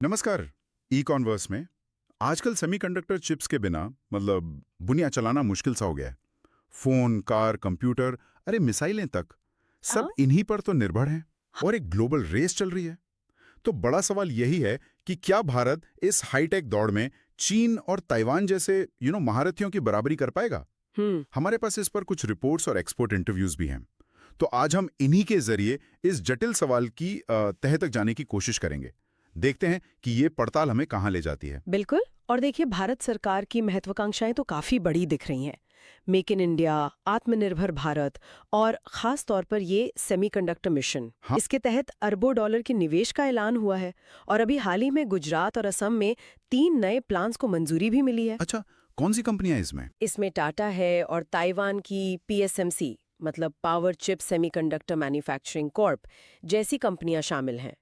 नमस्कार। ई कॉन्वर्स में आजकल सेमीकंडक्टर चिप्स के बिना दुनिया चलाना मुश्किल सा हो गया है। फोन, कार, कंप्यूटर, अरे मिसाइलें तक सब हाँ? इन्हीं पर तो निर्भर हैं और एक ग्लोबल रेस चल रही है। तो बड़ा सवाल यही है कि क्या भारत इस हाईटेक दौड़ में चीन और ताइवान जैसे महारथियों की बराबरी कर पाएगा? हमारे पास इस पर कुछ रिपोर्ट्स और एक्सपर्ट इंटरव्यूज भी हैं। तो आज हम इन्हीं के जरिए इस जटिल सवाल की तह तक जाने की कोशिश करेंगे। देखते हैं कि ये पड़ताल हमें कहां ले जाती है। बिल्कुल। और देखिए, भारत सरकार की महत्वाकांक्षाएं तो काफी बड़ी दिख रही हैं। मेक इन इंडिया, आत्मनिर्भर भारत और खास तौर पर ये सेमीकंडक्टर मिशन। हाँ? इसके तहत अरबों डॉलर के निवेश का ऐलान हुआ है और अभी हाल ही में गुजरात और असम में 3 नए प्लांट्स को मंजूरी भी मिली है। अच्छा, कौन सी कंपनियां इसमें? इसमें टाटा है और ताइवान की पीएसएमसी मतलब power chip semiconductor manufacturing Corp जैसी कंपनियां शामिल हैं।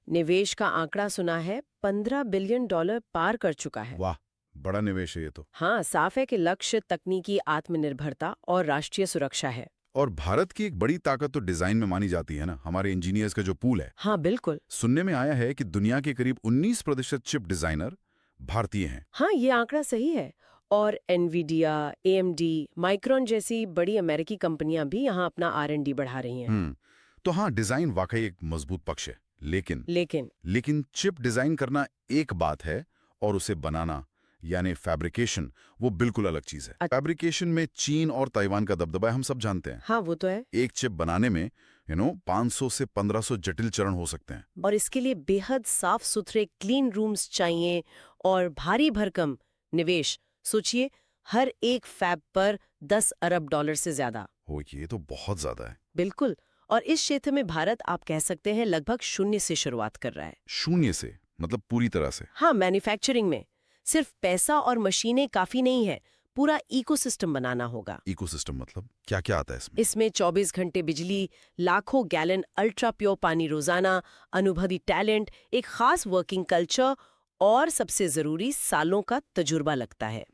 निवेश का आंकड़ा सुना है 15 बिलियन डॉलर पार कर चुका है। वाह, बड़ा निवेश है ये तो। हाँ, साफ है कि लक्ष्य तकनीकी आत्मनिर्भरता और राष्ट्रीय सुरक्षा है। और भारत की एक बड़ी ताकत तो डिजाइन में मानी जाती है ना, हमारे इंजीनियर्स का जो पूल है। हाँ बिल्कुल। सुनने में आया है कि दुनिया के करीब 19% चिप डिजाइनर भारतीय हैं। हाँ, ये आंकड़ा सही है। और एनवीडिया, एएमडी, माइक्रॉन जैसी बड़ी अमेरिकी कंपनियां भी यहाँ अपना आर&डी बढ़ा रही हैं। तो हाँ, डिजाइन वाकई एक मजबूत पक्ष है, लेकिन चिप डिजाइन करना एक बात है और उसे बनाना यानी फैब्रिकेशन वो बिल्कुल अलग चीज है। फैब्रिकेशन में चीन और ताइवान का दबदबा है, हम सब जानते हैं। हाँ, वो तो है। एक चिप बनाने में 500 से 1500 जटिल चरण हो सकते हैं। और इसके लिए बेहद साफ सुथरे क्लीन रूम्स चाहिए और भारी भरकम निवेश। सोचिए, हर एक फैब पर 10 अरब डॉलर से ज्यादा। हो, ये तो बहुत ज्यादा है। बिल्कुल। और इस क्षेत्र में भारत, आप कह सकते हैं, लगभग शून्य से शुरुआत कर रहा है। शून्य से मतलब पूरी तरह से? हाँ, मैन्युफैक्चरिंग में सिर्फ पैसा और मशीनें काफी नहीं है, पूरा इकोसिस्टम बनाना होगा। इकोसिस्टम मतलब क्या क्या आता है इसमें? इसमें 24 घंटे बिजली, लाखों गैलन अल्ट्रा प्योर पानी रोजाना, अनुभवी टैलेंट, एक खास वर्किंग कल्चर और सबसे जरूरी सालों का तजुर्बा लगता है।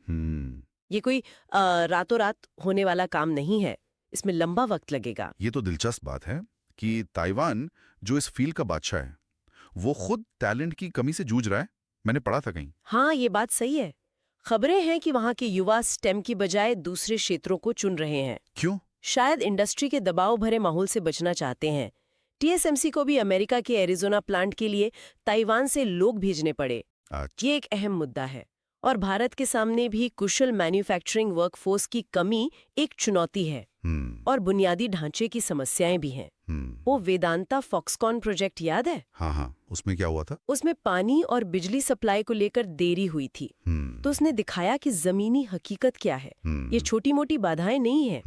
ये कोई रातों रात होने वाला काम नहीं है, इसमें लंबा वक्त लगेगा। ये तो दिलचस्प बात है कि ताइवान जो इस फील्ड का बादशाह है वो खुद टैलेंट की कमी से जूझ रहा है, मैंने पढ़ा था कहीं। हाँ, ये बात सही है। खबरें हैं कि वहाँ के युवा स्टेम की बजाय दूसरे क्षेत्रों को चुन रहे हैं। क्यों? शायद इंडस्ट्री के दबाव भरे माहौल से बचना चाहते हैं। टीएसएमसी को भी अमेरिका के एरिजोना प्लांट के लिए ताइवान से लोग भेजने पड़े। अच्छा। ये एक अहम मुद्दा है। और भारत के सामने भी कुशल मैन्युफैक्चरिंग वर्कफोर्स की कमी एक चुनौती है। और बुनियादी ढांचे की समस्याएं भी हैं। वो वेदांता फॉक्सकॉन प्रोजेक्ट याद है? हाँ, उसमें क्या हुआ था? उसमें पानी और बिजली सप्लाई को लेकर देरी हुई थी। तो उसने दिखाया कि जमीनी हकीकत क्या है। ये छोटी मोटी बाधाएं नहीं है।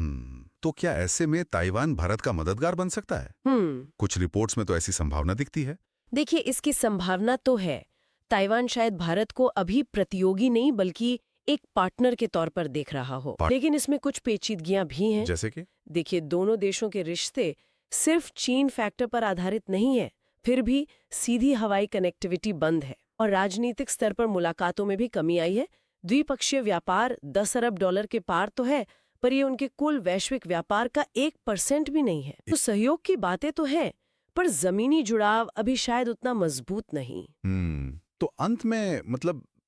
तो क्या ऐसे में ताइवान भारत का मददगार बन सकता है? कुछ रिपोर्ट्स में तो ऐसी संभावना दिखती है। देखिए, इसकी संभावना तो है। ताइवान शायद भारत को अभी प्रतियोगी नहीं बल्कि एक पार्टनर के तौर पर देख रहा हो। लेकिन इसमें कुछ पेचीदगियां भी हैं। जैसे कि? देखिए, दोनों देशों के रिश्ते सिर्फ चीन फैक्टर पर आधारित नहीं है। फिर भी सीधी हवाई कनेक्टिविटी बंद है और राजनीतिक स्तर पर मुलाकातों में भी कमी आई है। द्विपक्षीय व्यापार 10 अरब डॉलर के पार तो है, पर ये उनके कुल वैश्विक व्यापार का 1% भी नहीं है। तो सहयोग की बातें तो हैं, पर जमीनी जुड़ाव अभी शायद उतना मजबूत नहीं। तो अंत में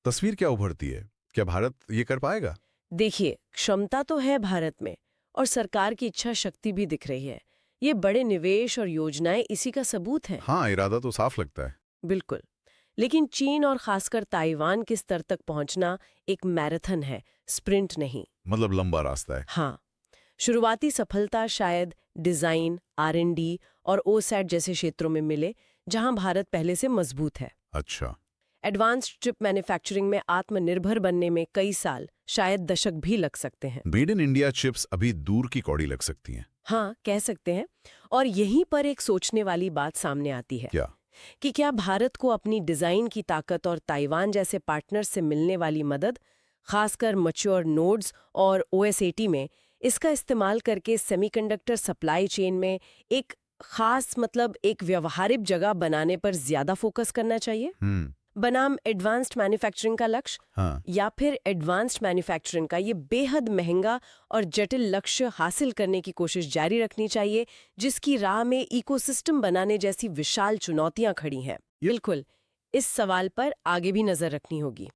तस्वीर क्या उभरती है? क्या भारत ये कर पाएगा? देखिए, क्षमता तो है भारत में और सरकार की इच्छा शक्ति भी दिख रही है। ये बड़े निवेश और योजनाएं इसी का सबूत हैं। हाँ, इरादा तो साफ लगता है। बिल्कुल। लेकिन चीन और खासकर ताइवान के स्तर तक पहुंचना एक मैराथन है, स्प्रिंट नहीं। लंबा रास्ता है। हाँ, शुरुआती सफलता शायद डिजाइन, आर&डी और ओसैट जैसे क्षेत्रों में मिले, जहां भारत पहले से मजबूत है। अच्छा। एडवांस्ड चिप मैन्युफैक्चरिंग में आत्मनिर्भर बनने में कई साल, शायद दशक भी लग सकते हैं। मेड इन इंडिया चिप्स अभी दूर की कौड़ी लग सकती हैं। हाँ, कह सकते हैं। और यहीं पर एक सोचने वाली बात सामने आती है। क्या? कि क्या भारत को अपनी डिजाइन की ताकत और ताइवान जैसे पार्टनर से मिलने वाली मदद, खासकर मैच्योर नोड्स और OS80 में, इसका इस्तेमाल करके सेमीकंडक्टर सप्लाई चेन में एक खास एक व्यवहारिक जगह बनाने पर ज्यादा फोकस करना चाहिए? बनाम एडवांस्ड मैन्युफैक्चरिंग का लक्ष्य? हाँ। या फिर एडवांस्ड मैन्युफैक्चरिंग का ये बेहद महंगा और जटिल लक्ष्य हासिल करने की कोशिश जारी रखनी चाहिए, जिसकी राह में इकोसिस्टम बनाने जैसी विशाल चुनौतियां खड़ी हैं? बिल्कुल। इस सवाल पर आगे भी नजर रखनी होगी।